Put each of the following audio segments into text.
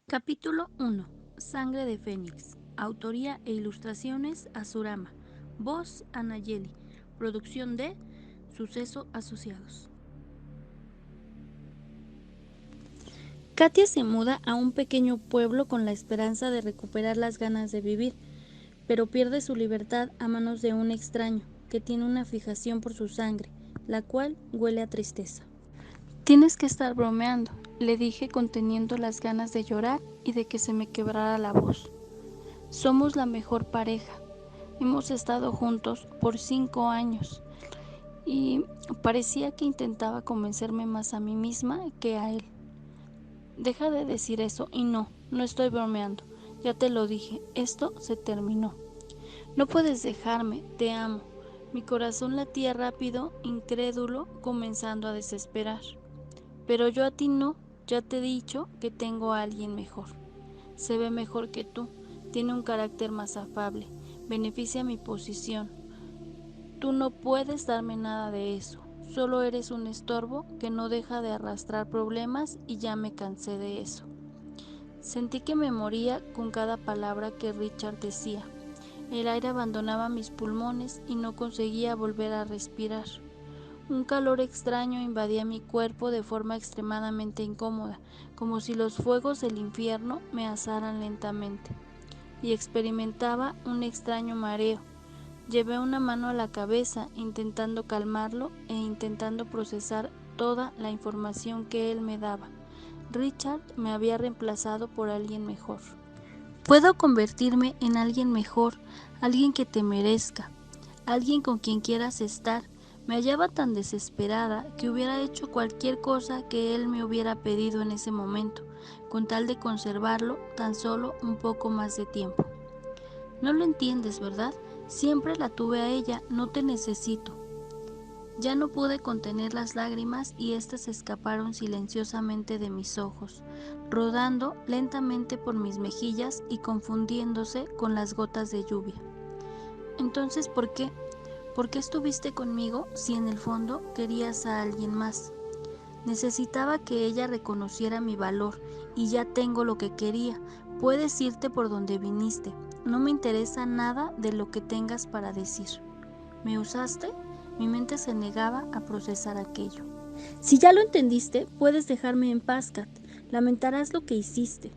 Capítulo 1. Sangre de Fénix. Autoría e ilustraciones Azurama. Voz Anayeli. Producción de Suceso Asociados. Katia se muda a un pequeño pueblo con la esperanza de recuperar las ganas de vivir, pero pierde su libertad a manos de un extraño que tiene una fijación por su sangre, la cual huele a tristeza. Tienes que estar bromeando, le dije conteniendo las ganas de llorar y de que se me quebrara la voz. Somos la mejor pareja. Hemos estado juntos por 5 años y parecía que intentaba convencerme más a mí misma que a él. Deja de decir eso y no estoy bromeando. Ya te lo dije, esto se terminó. No puedes dejarme, te amo. Mi corazón latía rápido, incrédulo, comenzando a desesperar. Pero yo a ti no, ya te he dicho que tengo a alguien mejor. Se ve mejor que tú, tiene un carácter más afable, beneficia mi posición. Tú no puedes darme nada de eso, solo eres un estorbo que no deja de arrastrar problemas y ya me cansé de eso. Sentí que me moría con cada palabra que Richard decía. El aire abandonaba mis pulmones y no conseguía volver a respirar. Un calor extraño invadía mi cuerpo de forma extremadamente incómoda, como si los fuegos del infierno me asaran lentamente. Y experimentaba un extraño mareo. Llevé una mano a la cabeza, intentando calmarlo e intentando procesar toda la información que él me daba. Richard me había reemplazado por alguien mejor. Puedo convertirme en alguien mejor, alguien que te merezca, alguien con quien quieras estar. Me hallaba tan desesperada que hubiera hecho cualquier cosa que él me hubiera pedido en ese momento, con tal de conservarlo tan solo un poco más de tiempo. No lo entiendes, ¿verdad? Siempre la tuve a ella, no te necesito. Ya no pude contener las lágrimas y éstas escaparon silenciosamente de mis ojos, rodando lentamente por mis mejillas y confundiéndose con las gotas de lluvia. Entonces, ¿por qué? ¿Por qué estuviste conmigo si en el fondo querías a alguien más? Necesitaba que ella reconociera mi valor y ya tengo lo que quería. Puedes irte por donde viniste. No me interesa nada de lo que tengas para decir. ¿Me usaste? Mi mente se negaba a procesar aquello. Si ya lo entendiste, puedes dejarme en paz, Kat. Lamentarás lo que hiciste.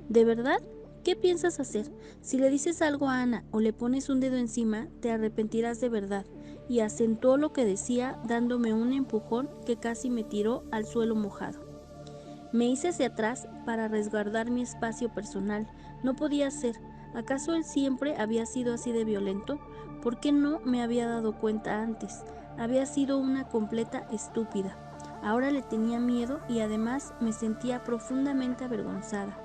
¿De verdad? ¿Qué piensas hacer? Si le dices algo a Ana o le pones un dedo encima, te arrepentirás de verdad. Y acentuó lo que decía, dándome un empujón que casi me tiró al suelo mojado. Me hice hacia atrás para resguardar mi espacio personal. No podía ser. ¿Acaso él siempre había sido así de violento? ¿Por qué no me había dado cuenta antes? Había sido una completa estúpida. Ahora le tenía miedo y además me sentía profundamente avergonzada.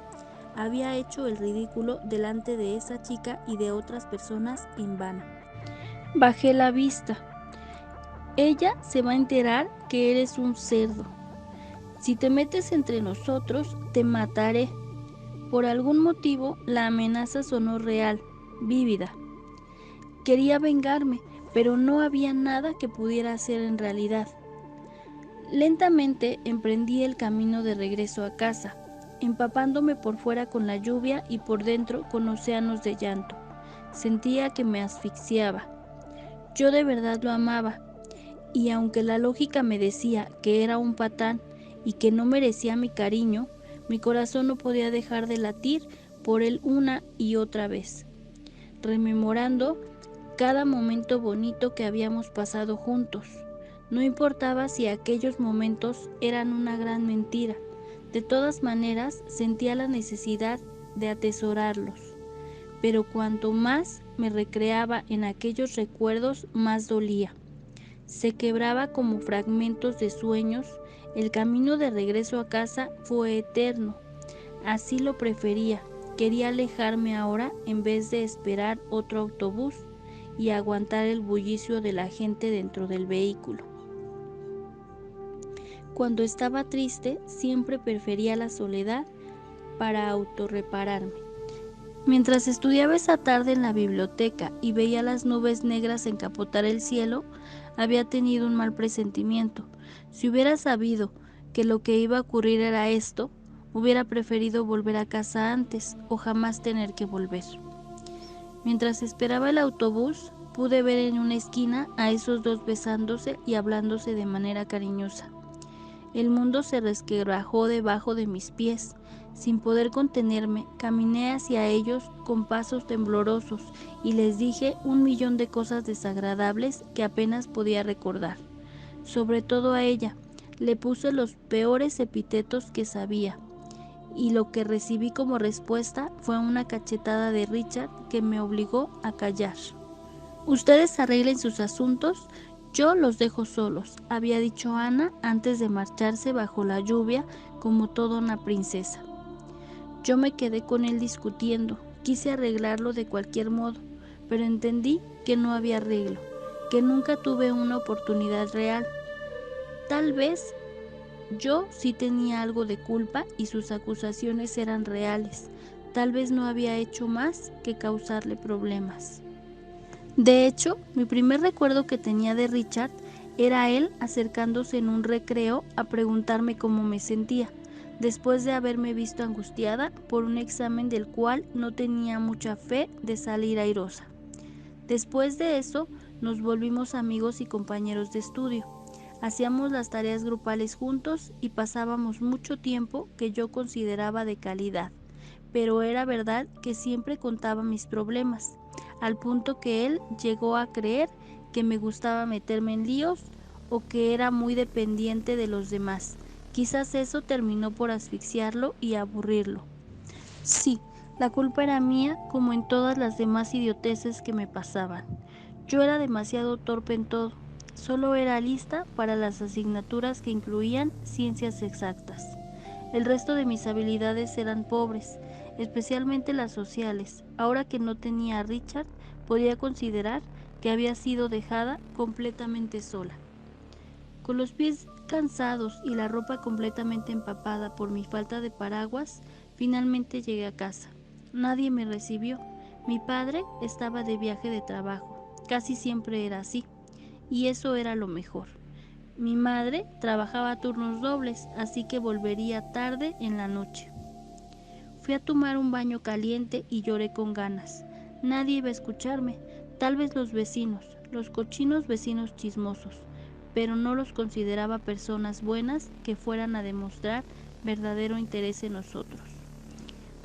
Había hecho el ridículo delante de esa chica y de otras personas en vano. Bajé la vista. Ella se va a enterar que eres un cerdo. Si te metes entre nosotros, te mataré. Por algún motivo, la amenaza sonó real, vívida. Quería vengarme, pero no había nada que pudiera hacer en realidad. Lentamente emprendí el camino de regreso a casa, empapándome por fuera con la lluvia y por dentro con océanos de llanto. Sentía que me asfixiaba. Yo de verdad lo amaba, y aunque la lógica me decía que era un patán y que no merecía mi cariño, mi corazón no podía dejar de latir por él una y otra vez, rememorando cada momento bonito que habíamos pasado juntos. No importaba si aquellos momentos eran una gran mentira, de todas maneras sentía la necesidad de atesorarlos. Pero cuanto más me recreaba en aquellos recuerdos, más dolía. Se quebraba como fragmentos de sueños. El camino de regreso a casa fue eterno. Así lo prefería. Quería alejarme ahora en vez de esperar otro autobús y aguantar el bullicio de la gente dentro del vehículo. Cuando estaba triste, siempre prefería la soledad para autorrepararme. Mientras estudiaba esa tarde en la biblioteca y veía las nubes negras encapotar el cielo, había tenido un mal presentimiento. Si hubiera sabido que lo que iba a ocurrir era esto, Hubiera preferido volver a casa antes o jamás tener que volver. Mientras esperaba el autobús, pude ver en una esquina a esos dos besándose y hablándose de manera cariñosa. El mundo se resquebrajó debajo de mis pies. Sin poder contenerme, caminé hacia ellos con pasos temblorosos y les dije 1.000.000 de cosas desagradables que apenas podía recordar. Sobre todo a ella, le puse los peores epítetos que sabía, y lo que recibí como respuesta fue una cachetada de Richard que me obligó a callar. Ustedes arreglen sus asuntos, yo los dejo solos, había dicho Ana antes de marcharse bajo la lluvia como toda una princesa. Yo me quedé con él discutiendo, quise arreglarlo de cualquier modo, pero entendí que no había arreglo, que nunca tuve una oportunidad real. Tal vez yo sí tenía algo de culpa y sus acusaciones eran reales. Tal vez no había hecho más que causarle problemas. De hecho, mi primer recuerdo que tenía de Richard era él acercándose en un recreo a preguntarme cómo me sentía, después de haberme visto angustiada por un examen del cual no tenía mucha fe de salir airosa. Después de eso, nos volvimos amigos y compañeros de estudio. Hacíamos las tareas grupales juntos y pasábamos mucho tiempo que yo consideraba de calidad, pero era verdad que siempre contaba mis problemas, al punto que él llegó a creer que me gustaba meterme en líos o que era muy dependiente de los demás. Quizás eso terminó por asfixiarlo y aburrirlo. Sí, la culpa era mía como en todas las demás idioteces que me pasaban. Yo era demasiado torpe en todo. Solo era lista para las asignaturas que incluían ciencias exactas. El resto de mis habilidades eran pobres, especialmente las sociales. Ahora que no tenía a Richard, podía considerar que había sido dejada completamente sola. Con los pies cansados y la ropa completamente empapada por mi falta de paraguas, finalmente llegué a casa. Nadie me recibió. Mi padre estaba de viaje de trabajo. Casi siempre era así. Y eso era lo mejor. Mi madre trabajaba turnos dobles, así que volvería tarde en la noche. Fui a tomar un baño caliente y lloré con ganas. Nadie iba a escucharme, tal vez los vecinos, los cochinos vecinos chismosos, pero no los consideraba personas buenas que fueran a demostrar verdadero interés en nosotros.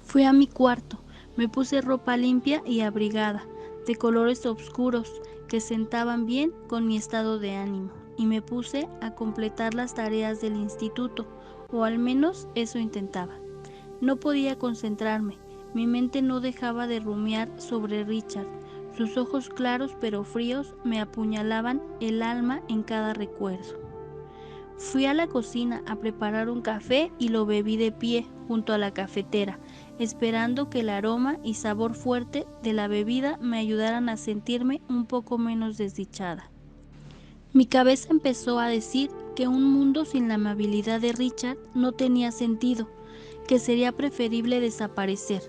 Fui a mi cuarto, me puse ropa limpia y abrigada, de colores oscuros, que sentaban bien con mi estado de ánimo, y me puse a completar las tareas del instituto, o al menos eso intentaba. No podía concentrarme, mi mente no dejaba de rumiar sobre Richard. Sus ojos claros pero fríos me apuñalaban el alma en cada recuerdo. Fui a la cocina a preparar un café y lo bebí de pie junto a la cafetera, esperando que el aroma y sabor fuerte de la bebida me ayudaran a sentirme un poco menos desdichada. Mi cabeza empezó a decir que un mundo sin la amabilidad de Richard no tenía sentido, que sería preferible desaparecer.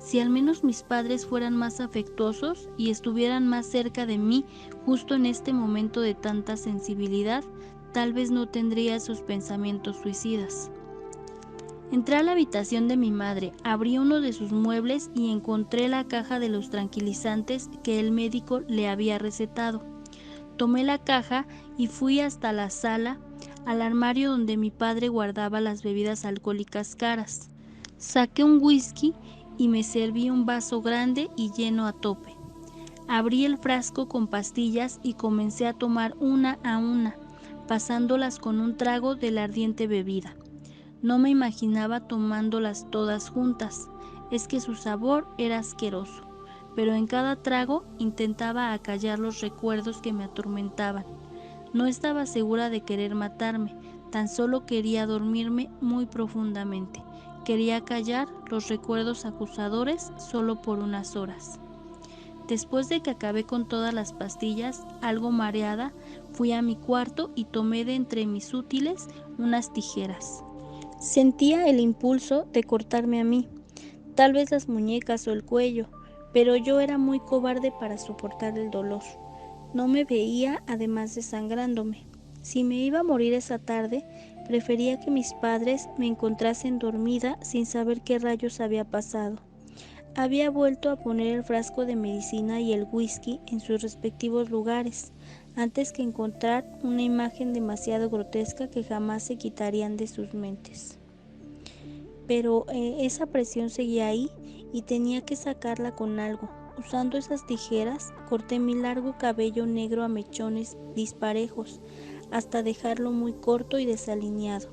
Si al menos mis padres fueran más afectuosos y estuvieran más cerca de mí justo en este momento de tanta sensibilidad, tal vez no tendría esos pensamientos suicidas. Entré a la habitación de mi madre, abrí uno de sus muebles y encontré la caja de los tranquilizantes que el médico le había recetado. Tomé la caja y fui hasta la sala, al armario donde mi padre guardaba las bebidas alcohólicas caras. Saqué un whisky y me serví un vaso grande y lleno a tope. Abrí el frasco con pastillas y comencé a tomar una a una, pasándolas con un trago de la ardiente bebida. No me imaginaba tomándolas todas juntas, es que su sabor era asqueroso, pero en cada trago intentaba acallar los recuerdos que me atormentaban. No estaba segura de querer matarme, tan solo quería dormirme muy profundamente. Quería callar los recuerdos acusadores solo por unas horas. Después de que acabé con todas las pastillas, algo mareada, fui a mi cuarto y tomé de entre mis útiles unas tijeras. Sentía el impulso de cortarme a mí, tal vez las muñecas o el cuello, pero yo era muy cobarde para soportar el dolor. No me veía además desangrándome. Si me iba a morir esa tarde, Prefería que mis padres me encontrasen dormida sin saber qué rayos había pasado. Había vuelto a poner el frasco de medicina y el whisky en sus respectivos lugares, antes que encontrar una imagen demasiado grotesca que jamás se quitarían de sus mentes. Pero esa presión seguía ahí y tenía que sacarla con algo. Usando esas tijeras, corté mi largo cabello negro a mechones disparejos, hasta dejarlo muy corto y desalineado.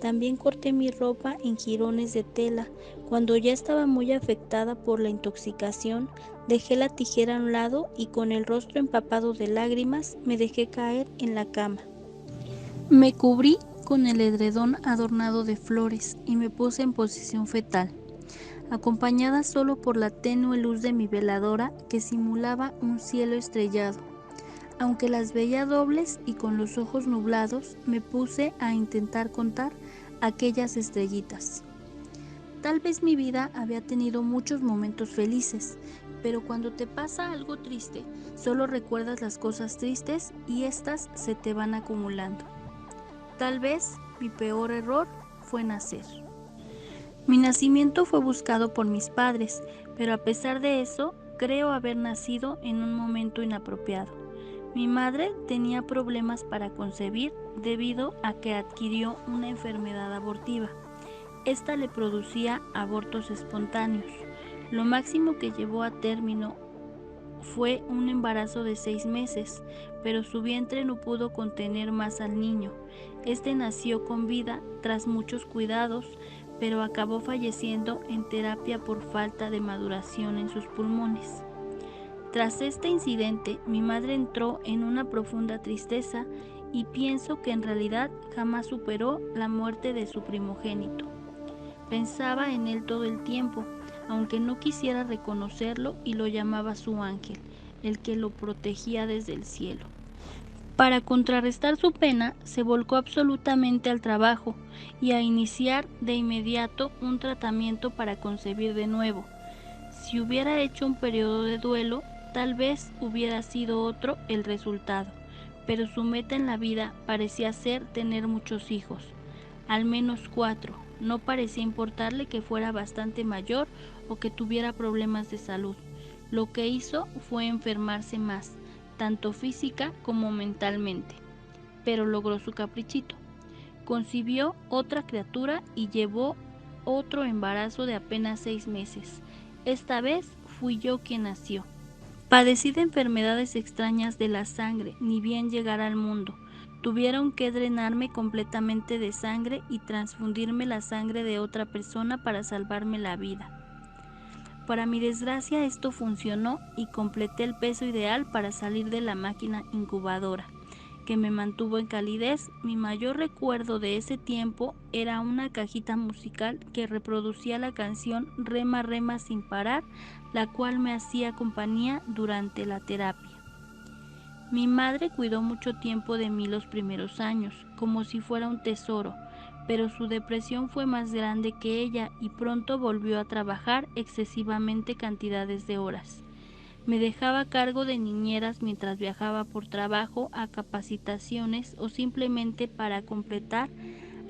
También corté mi ropa en jirones de tela. Cuando ya estaba muy afectada por la intoxicación, dejé la tijera a un lado y con el rostro empapado de lágrimas me dejé caer en la cama. Me cubrí con el edredón adornado de flores y me puse en posición fetal, acompañada solo por la tenue luz de mi veladora que simulaba un cielo estrellado. Aunque las veía dobles y con los ojos nublados, me puse a intentar contar aquellas estrellitas. Tal vez mi vida había tenido muchos momentos felices, pero cuando te pasa algo triste, solo recuerdas las cosas tristes y éstas se te van acumulando. Tal vez mi peor error fue nacer. Mi nacimiento fue buscado por mis padres, pero a pesar de eso, creo haber nacido en un momento inapropiado. Mi madre tenía problemas para concebir debido a que adquirió una enfermedad abortiva. Esta le producía abortos espontáneos. Lo máximo que llevó a término fue un embarazo de 6 meses, pero su vientre no pudo contener más al niño. Este nació con vida tras muchos cuidados, pero acabó falleciendo en terapia por falta de maduración en sus pulmones. Tras este incidente, mi madre entró en una profunda tristeza y pienso que en realidad jamás superó la muerte de su primogénito. Pensaba en él todo el tiempo, aunque no quisiera reconocerlo, y lo llamaba su ángel, el que lo protegía desde el cielo. Para contrarrestar su pena, se volcó absolutamente al trabajo y a iniciar de inmediato un tratamiento para concebir de nuevo. Si hubiera hecho un periodo de duelo, tal vez hubiera sido otro el resultado, pero su meta en la vida parecía ser tener muchos hijos, al menos 4. No parecía importarle que fuera bastante mayor o que tuviera problemas de salud. Lo que hizo fue enfermarse más, tanto física como mentalmente, pero logró su caprichito. Concibió otra criatura y llevó otro embarazo de apenas 6 meses. Esta vez fui yo quien nació. Padecí de enfermedades extrañas de la sangre, ni bien llegar al mundo. Tuvieron que drenarme completamente de sangre y transfundirme la sangre de otra persona para salvarme la vida. Para mi desgracia esto funcionó y completé el peso ideal para salir de la máquina incubadora, que me mantuvo en calidez. Mi mayor recuerdo de ese tiempo era una cajita musical que reproducía la canción Rema Rema sin parar, la cual me hacía compañía durante la terapia. Mi madre cuidó mucho tiempo de mí los primeros años, como si fuera un tesoro, pero su depresión fue más grande que ella y pronto volvió a trabajar excesivamente cantidades de horas. Me dejaba a cargo de niñeras mientras viajaba por trabajo, a capacitaciones o simplemente para completar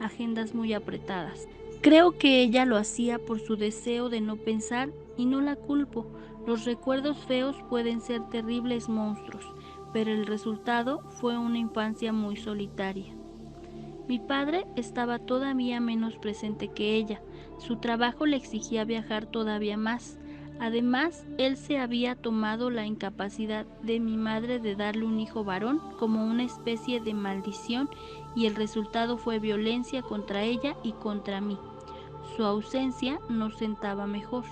agendas muy apretadas. Creo que ella lo hacía por su deseo de no pensar y no la culpo. Los recuerdos feos pueden ser terribles monstruos, pero el resultado fue una infancia muy solitaria. Mi padre estaba todavía menos presente que ella. Su trabajo le exigía viajar todavía más. Además, él se había tomado la incapacidad de mi madre de darle un hijo varón como una especie de maldición, y el resultado fue violencia contra ella y contra mí. Su ausencia no sentaba mejor.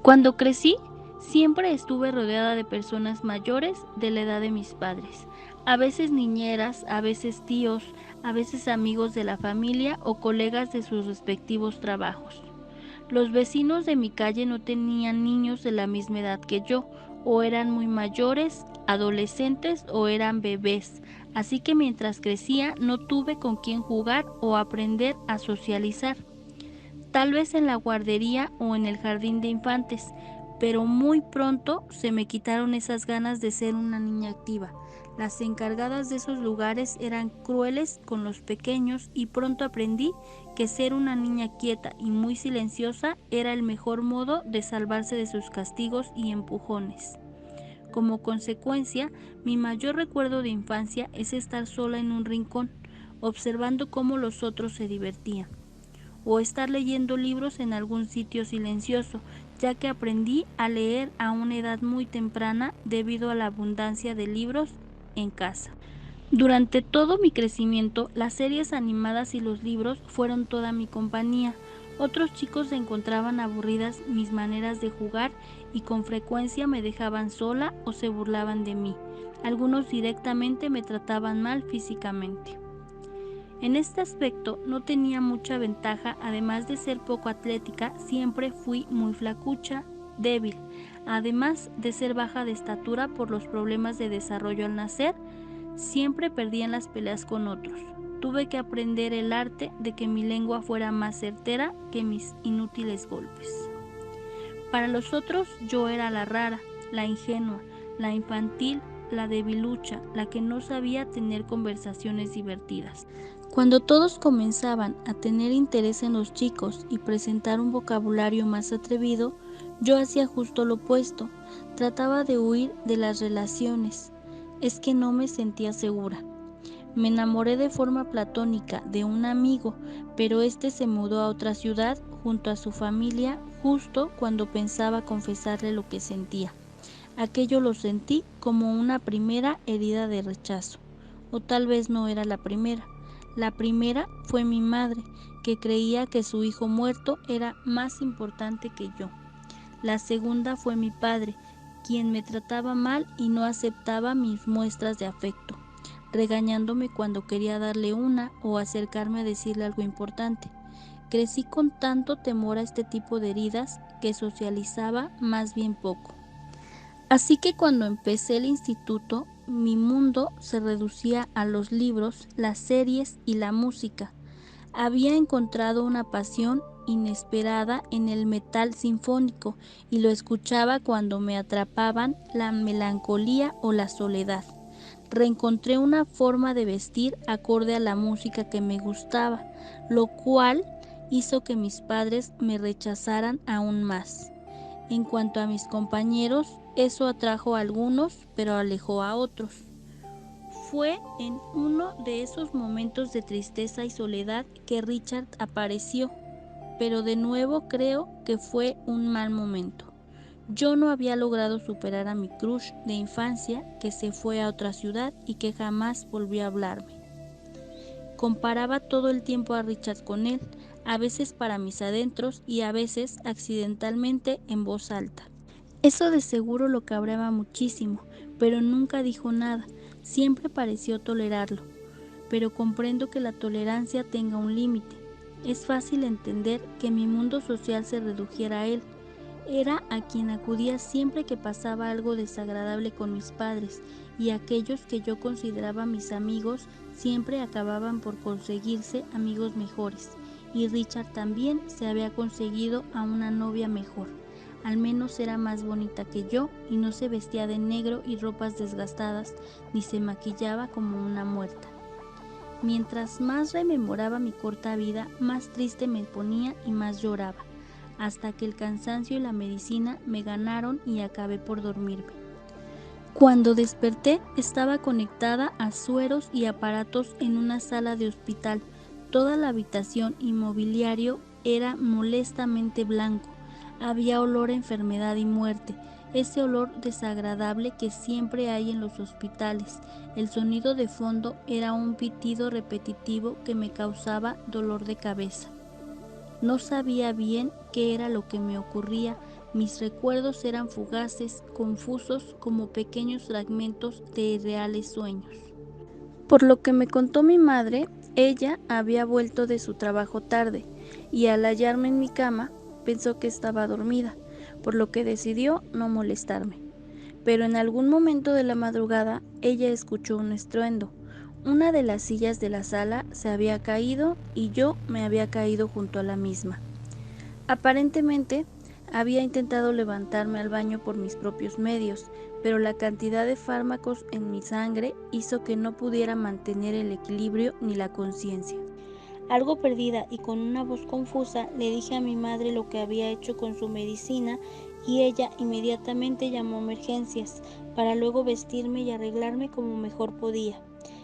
Cuando crecí, siempre estuve rodeada de personas mayores de la edad de mis padres, a veces niñeras, a veces tíos, a veces amigos de la familia o colegas de sus respectivos trabajos. Los vecinos de mi calle no tenían niños de la misma edad que yo, o eran muy mayores, adolescentes o eran bebés, así que mientras crecía no tuve con quién jugar o aprender a socializar. Tal vez en la guardería o en el jardín de infantes, pero muy pronto se me quitaron esas ganas de ser una niña activa. Las encargadas de esos lugares eran crueles con los pequeños y pronto aprendí que ser una niña quieta y muy silenciosa era el mejor modo de salvarse de sus castigos y empujones. Como consecuencia, mi mayor recuerdo de infancia es estar sola en un rincón, observando cómo los otros se divertían, o estar leyendo libros en algún sitio silencioso, ya que aprendí a leer a una edad muy temprana debido a la abundancia de libros en casa. Durante todo mi crecimiento, las series animadas y los libros fueron toda mi compañía. Otros chicos encontraban aburridas mis maneras de jugar y con frecuencia me dejaban sola o se burlaban de mí. Algunos directamente me trataban mal físicamente. En este aspecto no tenía mucha ventaja, además de ser poco atlética, siempre fui muy flacucha, débil. Además de ser baja de estatura por los problemas de desarrollo al nacer, siempre perdía en las peleas con otros. Tuve que aprender el arte de que mi lengua fuera más certera que mis inútiles golpes. Para los otros yo era la rara, la ingenua, la infantil, la debilucha, la que no sabía tener conversaciones divertidas. Cuando todos comenzaban a tener interés en los chicos y presentar un vocabulario más atrevido, yo hacía justo lo opuesto, trataba de huir de las relaciones. Es que no me sentía segura. Me enamoré de forma platónica de un amigo, pero este se mudó a otra ciudad junto a su familia justo cuando pensaba confesarle lo que sentía. Aquello lo sentí como una primera herida de rechazo, o tal vez no era la primera. La primera fue mi madre, que creía que su hijo muerto era más importante que yo. La segunda fue mi padre, quien me trataba mal y no aceptaba mis muestras de afecto, regañándome cuando quería darle una o acercarme a decirle algo importante. Crecí con tanto temor a este tipo de heridas que socializaba más bien poco. Así que cuando empecé el instituto, mi mundo se reducía a los libros, las series y la música. Había encontrado una pasión inesperada en el metal sinfónico y lo escuchaba cuando me atrapaban la melancolía o la soledad. Reencontré una forma de vestir acorde a la música que me gustaba, lo cual hizo que mis padres me rechazaran aún más. En cuanto a mis compañeros, eso atrajo a algunos, pero alejó a otros. Fue en uno de esos momentos de tristeza y soledad que Richard apareció, pero de nuevo creo que fue un mal momento. Yo no había logrado superar a mi crush de infancia que se fue a otra ciudad y que jamás volvió a hablarme. Comparaba todo el tiempo a Richard con él, a veces para mis adentros y a veces accidentalmente en voz alta. Eso de seguro lo cabreaba muchísimo, pero nunca dijo nada, siempre pareció tolerarlo. Pero comprendo que la tolerancia tenga un límite. Es fácil entender que mi mundo social se redujera a él. Era a quien acudía siempre que pasaba algo desagradable con mis padres, y aquellos que yo consideraba mis amigos siempre acababan por conseguirse amigos mejores, y Richard también se había conseguido a una novia mejor. Al menos era más bonita que yo y no se vestía de negro y ropas desgastadas, ni se maquillaba como una muerta. Mientras más rememoraba mi corta vida, más triste me ponía y más lloraba, hasta que el cansancio y la medicina me ganaron y acabé por dormirme. Cuando desperté, estaba conectada a sueros y aparatos en una sala de hospital. Toda la habitación y mobiliario era molestamente blanco. Había olor a enfermedad y muerte, ese olor desagradable que siempre hay en los hospitales. El sonido de fondo era un pitido repetitivo que me causaba dolor de cabeza. No sabía bien qué era lo que me ocurría. Mis recuerdos eran fugaces, confusos como pequeños fragmentos de irreales sueños. Por lo que me contó mi madre, ella había vuelto de su trabajo tarde y al hallarme en mi cama pensó que estaba dormida, por lo que decidió no molestarme. Pero en algún momento de la madrugada ella escuchó un estruendo. Una de las sillas de la sala se había caído y yo me había caído junto a la misma. Aparentemente Había intentado levantarme al baño por mis propios medios, pero la cantidad de fármacos en mi sangre hizo que no pudiera mantener el equilibrio ni la conciencia. Algo perdida y con una voz confusa le dije a mi madre lo que había hecho con su medicina y ella inmediatamente llamó a emergencias para luego vestirme y arreglarme como mejor podía,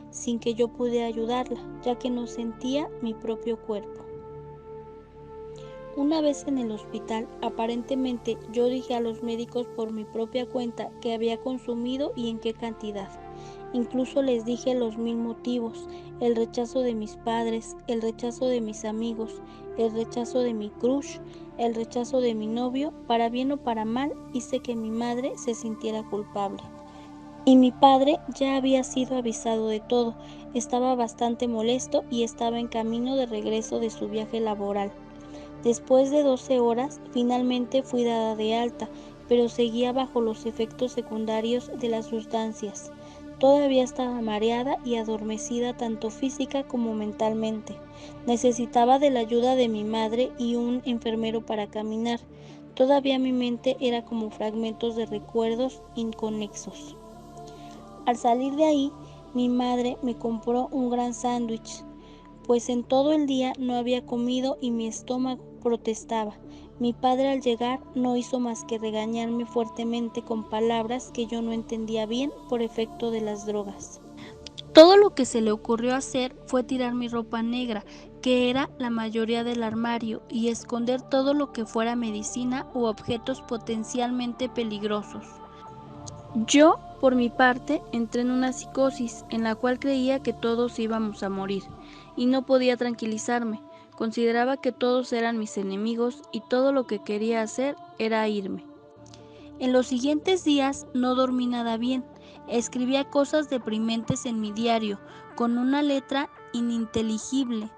sin que yo pudiera ayudarla, ya que no sentía mi propio cuerpo. Una vez en el hospital, aparentemente yo dije a los médicos por mi propia cuenta qué había consumido y en qué cantidad. Incluso les dije los 1000 motivos: el rechazo de mis padres, el rechazo de mis amigos, el rechazo de mi crush, el rechazo de mi novio. Para bien o para mal, hice que mi madre se sintiera culpable. Y mi padre ya había sido avisado de todo, estaba bastante molesto y estaba en camino de regreso de su viaje laboral. Después de 12 horas, finalmente fui dada de alta, pero seguía bajo los efectos secundarios de las sustancias. Todavía estaba mareada y adormecida tanto física como mentalmente. Necesitaba de la ayuda de mi madre y un enfermero para caminar. Todavía mi mente era como fragmentos de recuerdos inconexos. Al salir de ahí, mi madre me compró un gran sándwich, pues en todo el día no había comido y mi estómago protestaba. Mi padre al llegar no hizo más que regañarme fuertemente con palabras que yo no entendía bien por efecto de las drogas. Todo lo que se le ocurrió hacer fue tirar mi ropa negra, que era la mayoría del armario, y esconder todo lo que fuera medicina u objetos potencialmente peligrosos. Yo, por mi parte, entré en una psicosis en la cual creía que todos íbamos a morir, y no podía tranquilizarme. Consideraba que todos eran mis enemigos y todo lo que quería hacer era irme. En los siguientes días no dormí nada bien. Escribía cosas deprimentes en mi diario, con una letra ininteligible.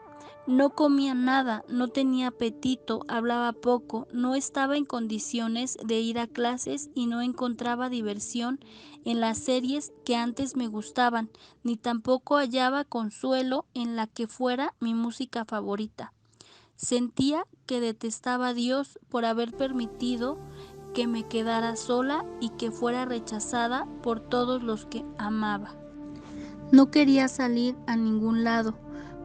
No comía nada, no tenía apetito, hablaba poco, no estaba en condiciones de ir a clases y no encontraba diversión en las series que antes me gustaban, ni tampoco hallaba consuelo en la que fuera mi música favorita. Sentía que detestaba a Dios por haber permitido que me quedara sola y que fuera rechazada por todos los que amaba. No quería salir a ningún lado,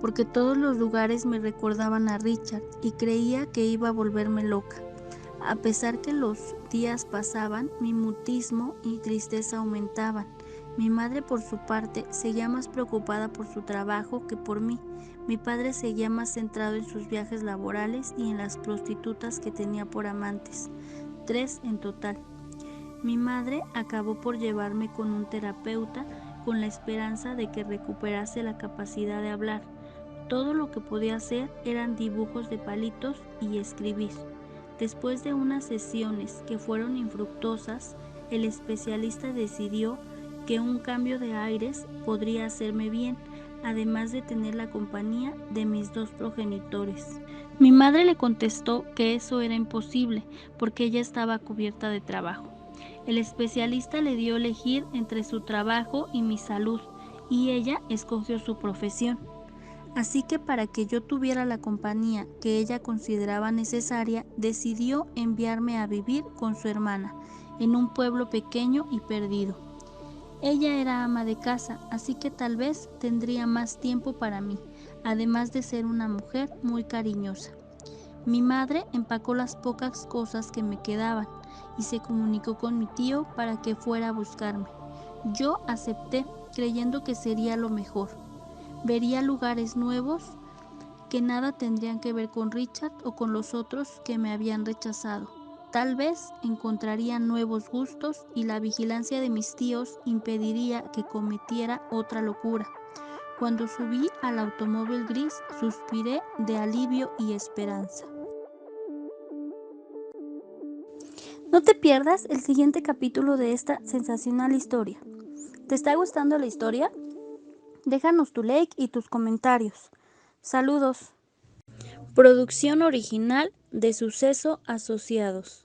porque todos los lugares me recordaban a Richard y creía que iba a volverme loca. A pesar que los días pasaban, mi mutismo y tristeza aumentaban. Mi madre, por su parte, seguía más preocupada por su trabajo que por mí. Mi padre seguía más centrado en sus viajes laborales y en las prostitutas que tenía por amantes, 3 en total. Mi madre acabó por llevarme con un terapeuta con la esperanza de que recuperase la capacidad de hablar. Todo lo que podía hacer eran dibujos de palitos y escribir. Después de unas sesiones que fueron infructuosas, el especialista decidió que un cambio de aires podría hacerme bien, además de tener la compañía de mis 2 progenitores. Mi madre le contestó que eso era imposible, porque ella estaba cubierta de trabajo. El especialista le dio a elegir entre su trabajo y mi salud, y ella escogió su profesión. Así que para que yo tuviera la compañía que ella consideraba necesaria, decidió enviarme a vivir con su hermana, en un pueblo pequeño y perdido. Ella era ama de casa, así que tal vez tendría más tiempo para mí, además de ser una mujer muy cariñosa. Mi madre empacó las pocas cosas que me quedaban y se comunicó con mi tío para que fuera a buscarme. Yo acepté, creyendo que sería lo mejor. Vería lugares nuevos que nada tendrían que ver con Richard o con los otros que me habían rechazado. Tal vez encontraría nuevos gustos y la vigilancia de mis tíos impediría que cometiera otra locura. Cuando subí al automóvil gris, suspiré de alivio y esperanza. No te pierdas el siguiente capítulo de esta sensacional historia. ¿Te está gustando la historia? Déjanos tu like y tus comentarios. Saludos. Producción original de Suceso Asociados.